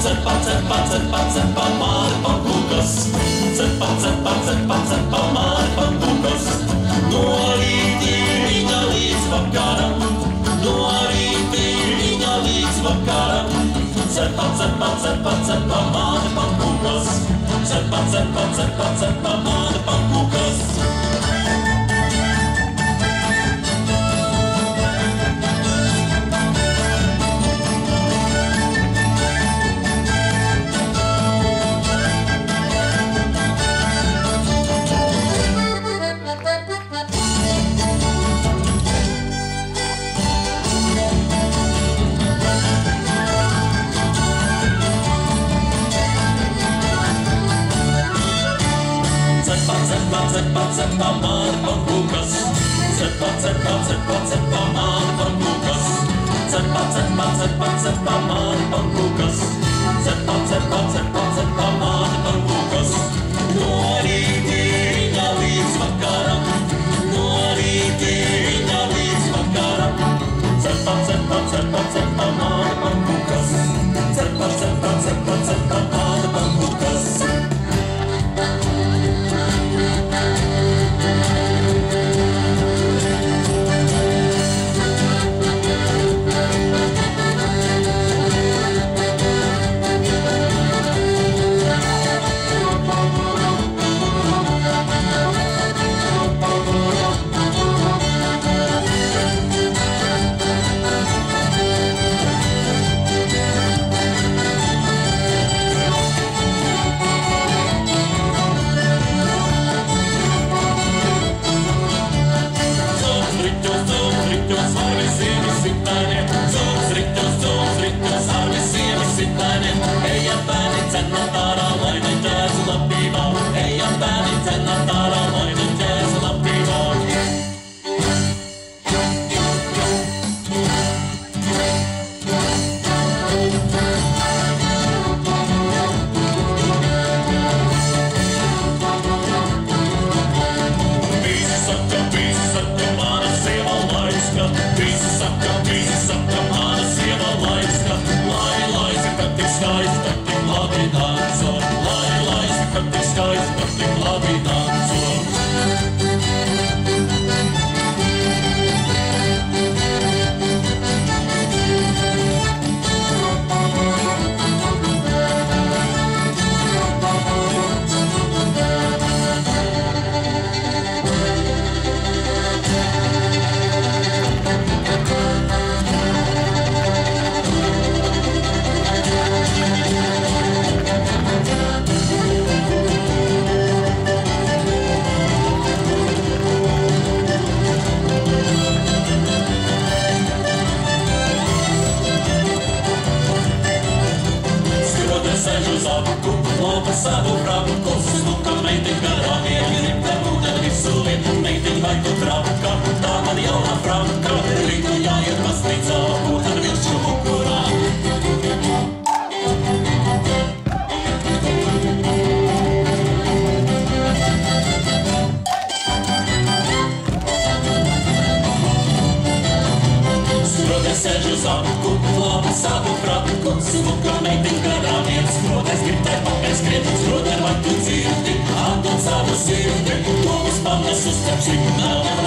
cepa, māri pakūkas. Cepa, māri pakūkas. No rītiņa līdz vakaram, no rītiņa līdz vakaram. Cepa, māri pakūkas. Cepa, māri pakūkas. Cepa, māri pakūkas. Cepa, māri pakūkas. Cepa, māri pakūkas. Cepa, māri pakūkas. No rītiņa līdz vakaram, no rītiņa līdz vakaram. Cepa, māri pakūkas. Cepa, māri pakūkas. Savu fraku, smuka meitiņ garā, grib te ūdeni visu lietu, meitiņ vai tu trauka, tā man jauna franka, rītu jāiet pasnīcā, ūdeni vilšu mukurā. Skroties sēž uz apku, labi savu fraku, smuka meitiņ garā, skroties grib te pakaļ skriet, skroties vai tu dzirdi, atdod savu sirdi, to uz panes uz cepši, nav